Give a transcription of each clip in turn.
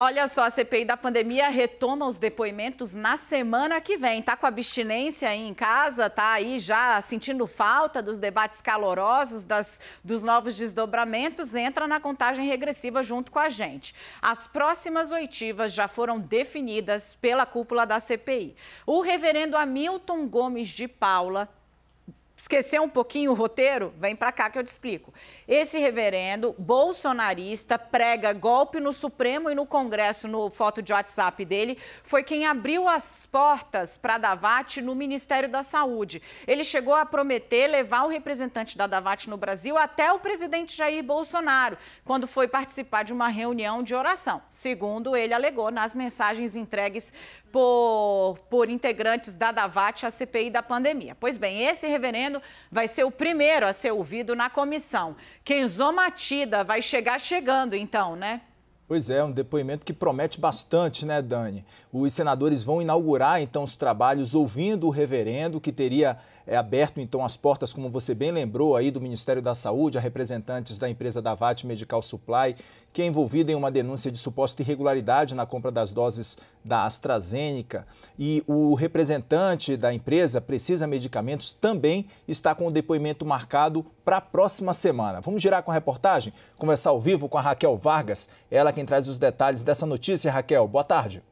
Olha só, a CPI da pandemia retoma os depoimentos na semana que vem. Tá com abstinência aí em casa? Tá aí já sentindo falta dos debates calorosos, dos novos desdobramentos? Entra na contagem regressiva junto com a gente. As próximas oitivas já foram definidas pela cúpula da CPI. O reverendo Hamilton Gomes de Paula... Esqueceu um pouquinho o roteiro? Vem para cá que eu te explico. Esse reverendo bolsonarista prega golpe no Supremo e no Congresso, no foto de WhatsApp dele, foi quem abriu as portas para a Davat no Ministério da Saúde. Ele chegou a prometer levar o representante da Davat no Brasil até o presidente Jair Bolsonaro, quando foi participar de uma reunião de oração. Segundo ele alegou nas mensagens entregues por integrantes da Davat à CPI da pandemia. Pois bem, esse reverendo vai ser o primeiro a ser ouvido na comissão. Kenzo Matida vai chegar chegando, então, né? Pois é, um depoimento que promete bastante, né, Dani? Os senadores vão inaugurar, então, os trabalhos ouvindo o reverendo, que teria aberto, então, as portas, como você bem lembrou, aí do Ministério da Saúde, a representantes da empresa Davat Medical Supply, que é envolvida em uma denúncia de suposta irregularidade na compra das doses da AstraZeneca. E o representante da empresa, Precisa Medicamentos, também está com o depoimento marcado para a próxima semana. Vamos girar com a reportagem, conversar ao vivo com a Raquel Vargas, ela quem traz os detalhes dessa notícia. Raquel, boa tarde.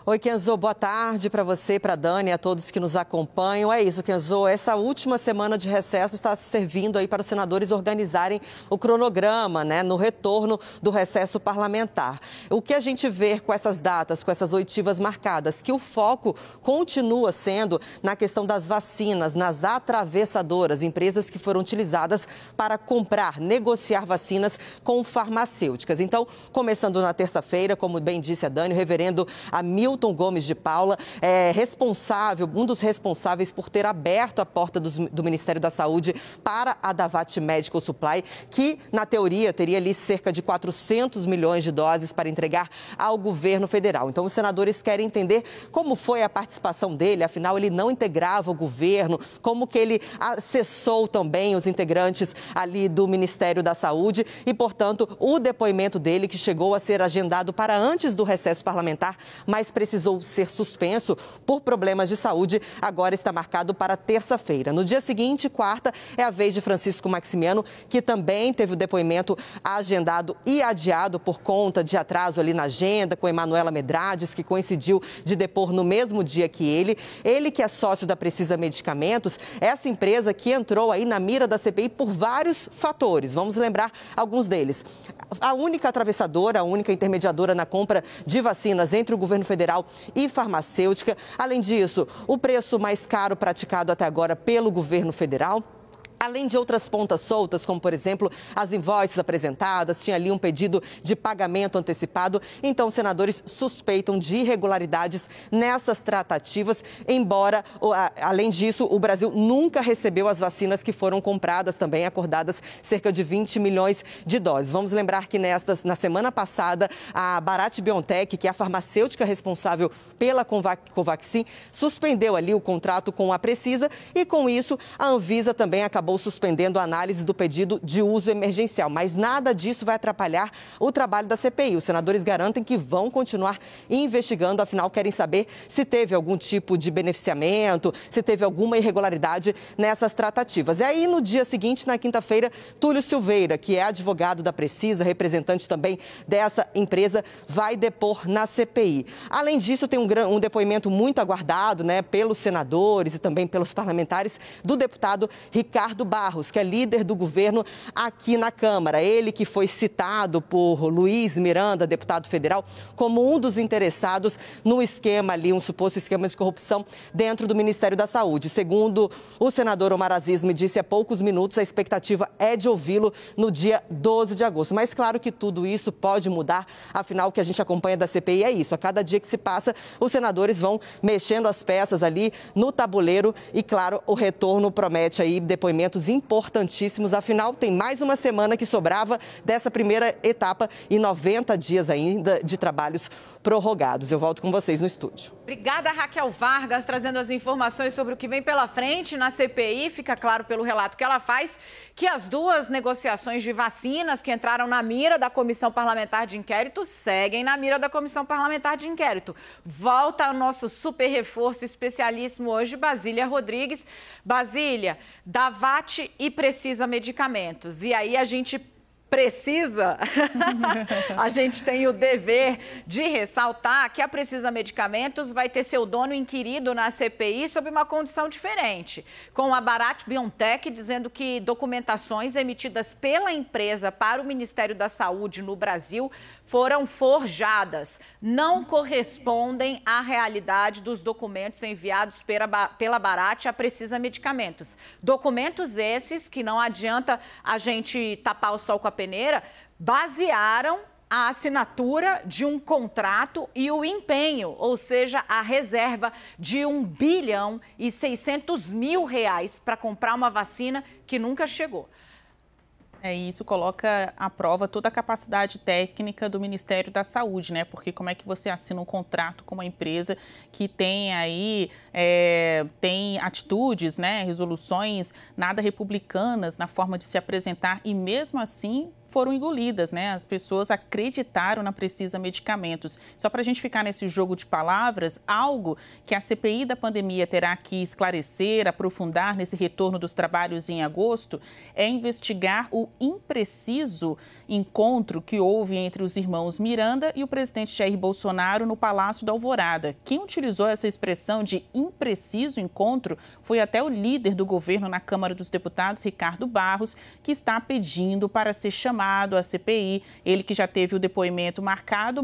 Oi, Kenzo, boa tarde para você, para a Dani e a todos que nos acompanham. É isso, Kenzo, essa última semana de recesso está servindo aí para os senadores organizarem o cronograma, né, no retorno do recesso parlamentar. O que a gente vê com essas datas, com essas oitivas marcadas, que o foco continua sendo na questão das vacinas, nas atravessadoras, empresas que foram utilizadas para comprar, negociar vacinas com farmacêuticas. Então, começando na terça-feira, como bem disse a Dani, o reverendo Hamilton Gomes de Paula é responsável, um dos responsáveis por ter aberto a porta do Ministério da Saúde para a Davat Medical Supply, que, na teoria, teria ali cerca de 400 milhões de doses para entregar ao governo federal. Então, os senadores querem entender como foi a participação dele, afinal, ele não integrava o governo, como que ele acessou também os integrantes ali do Ministério da Saúde e, portanto, o depoimento dele, que chegou a ser agendado para antes do recesso parlamentar, mas precisou ser suspenso por problemas de saúde, agora está marcado para terça-feira. No dia seguinte, quarta, é a vez de Francisco Maximiano, que também teve o depoimento agendado e adiado por conta de atraso ali na agenda, com Emanuela Medrades, que coincidiu de depor no mesmo dia que ele. Ele que é sócio da Precisa Medicamentos, essa empresa que entrou aí na mira da CPI por vários fatores. Vamos lembrar alguns deles. A única atravessadora, a única intermediadora na compra de vacinas entre o governo federal e farmacêutica. Além disso, o preço mais caro praticado até agora pelo governo federal. Além de outras pontas soltas, como, por exemplo, as invoices apresentadas, tinha ali um pedido de pagamento antecipado. Então, os senadores suspeitam de irregularidades nessas tratativas, embora, além disso, o Brasil nunca recebeu as vacinas que foram compradas, também acordadas cerca de 20 milhões de doses. Vamos lembrar que na semana passada, a Bharat BioNTech, que é a farmacêutica responsável pela Covaxin, suspendeu ali o contrato com a Precisa e, com isso, a Anvisa também acabou suspendendo a análise do pedido de uso emergencial. Mas nada disso vai atrapalhar o trabalho da CPI. Os senadores garantem que vão continuar investigando, afinal querem saber se teve algum tipo de beneficiamento, se teve alguma irregularidade nessas tratativas. E aí, no dia seguinte, na quinta-feira, Túlio Silveira, que é advogado da Precisa, representante também dessa empresa, vai depor na CPI. Além disso, tem um depoimento muito aguardado, né, pelos senadores e também pelos parlamentares, do deputado Ricardo Barros, que é líder do governo aqui na Câmara. Ele que foi citado por Luiz Miranda, deputado federal, como um dos interessados no esquema ali, um suposto esquema de corrupção dentro do Ministério da Saúde. Segundo o senador Omar Aziz me disse há poucos minutos, a expectativa é de ouvi-lo no dia 12 de agosto. Mas claro que tudo isso pode mudar, afinal o que a gente acompanha da CPI é isso. A cada dia que se passa, os senadores vão mexendo as peças ali no tabuleiro e, claro, o retorno promete aí depoimentos importantíssimos. Afinal, tem mais uma semana que sobrava dessa primeira etapa e 90 dias ainda de trabalhos prorrogados. Eu volto com vocês no estúdio. Obrigada, Raquel Vargas, trazendo as informações sobre o que vem pela frente na CPI. Fica claro pelo relato que ela faz que as duas negociações de vacinas que entraram na mira da Comissão Parlamentar de Inquérito seguem na mira da Comissão Parlamentar de Inquérito. Volta ao nosso super reforço especialíssimo hoje, Basília Rodrigues. Basília, Davat e Precisa Medicamentos. E aí a gente a gente tem o dever de ressaltar que a Precisa Medicamentos vai ter seu dono inquirido na CPI sob uma condição diferente, com a Bharat BioNTech dizendo que documentações emitidas pela empresa para o Ministério da Saúde no Brasil foram forjadas, não correspondem à realidade dos documentos enviados pela Bharat à Precisa Medicamentos. Documentos esses que não adianta a gente tapar o sol com a peneira, basearam a assinatura de um contrato e o empenho, ou seja, a reserva de R$ 1,6 bilhão para comprar uma vacina que nunca chegou. Isso coloca à prova toda a capacidade técnica do Ministério da Saúde, né? Porque como é que você assina um contrato com uma empresa que tem aí, tem atitudes, né? Resoluções nada republicanas na forma de se apresentar e mesmo assim foram engolidas, né? As pessoas acreditaram na Precisa Medicamentos. Só para a gente ficar nesse jogo de palavras, algo que a CPI da pandemia terá que esclarecer, aprofundar nesse retorno dos trabalhos em agosto, é investigar o impreciso encontro que houve entre os irmãos Miranda e o presidente Jair Bolsonaro no Palácio da Alvorada. Quem utilizou essa expressão de impreciso encontro foi até o líder do governo na Câmara dos Deputados, Ricardo Barros, que está pedindo para ser chamado à CPI, ele que já teve o depoimento marcado,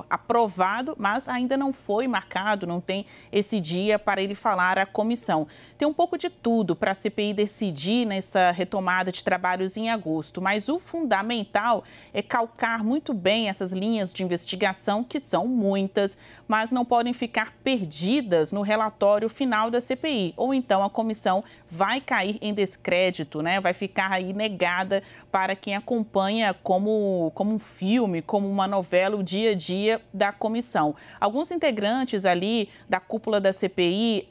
aprovado, mas ainda não foi marcado, não tem esse dia para ele falar à comissão. Tem um pouco de tudo para a CPI decidir nessa retomada de trabalhos em agosto, mas o fundamental é calcar muito bem essas linhas de investigação, que são muitas, mas não podem ficar perdidas no relatório final da CPI, ou então a comissão vai cair em descrédito, né? Vai ficar aí negada para quem acompanha como um filme, como uma novela, o dia a dia da comissão. Alguns integrantes ali da cúpula da CPI,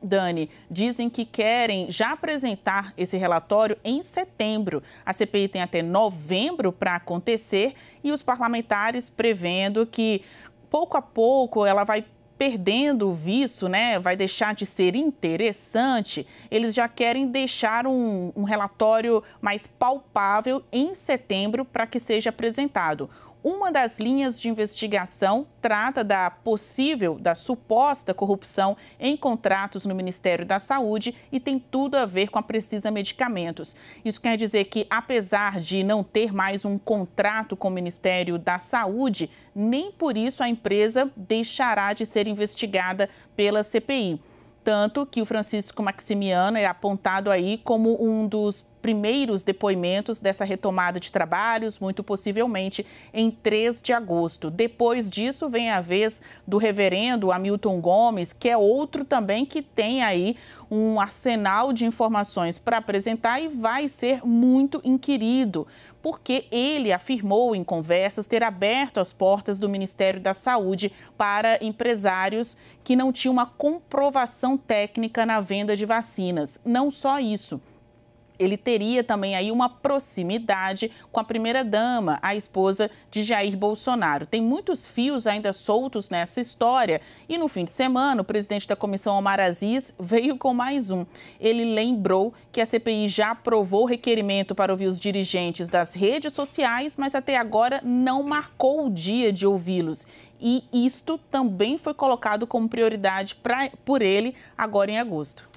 Dani, dizem que querem já apresentar esse relatório em setembro. A CPI tem até novembro para acontecer e os parlamentares prevendo que, pouco a pouco, ela vai perdendo o viço, né? Vai deixar de ser interessante. Eles já querem deixar um relatório mais palpável em setembro para que seja apresentado. Uma das linhas de investigação trata da suposta corrupção em contratos no Ministério da Saúde e tem tudo a ver com a Precisa Medicamentos. Isso quer dizer que, apesar de não ter mais um contrato com o Ministério da Saúde, nem por isso a empresa deixará de ser investigada pela CPI. Tanto que o Francisco Maximiano é apontado aí como um dos primeiros depoimentos dessa retomada de trabalhos, muito possivelmente em 3 de agosto. Depois disso, vem a vez do reverendo Hamilton Gomes, que é outro também que tem aí um arsenal de informações para apresentar e vai ser muito inquirido, porque ele afirmou em conversas ter aberto as portas do Ministério da Saúde para empresários que não tinham uma comprovação técnica na venda de vacinas. Não só isso. Ele teria também aí uma proximidade com a primeira-dama, a esposa de Jair Bolsonaro. Tem muitos fios ainda soltos nessa história e no fim de semana o presidente da comissão, Omar Aziz, veio com mais um. Ele lembrou que a CPI já aprovou o requerimento para ouvir os dirigentes das redes sociais, mas até agora não marcou o dia de ouvi-los. E isto também foi colocado como prioridade por ele agora em agosto.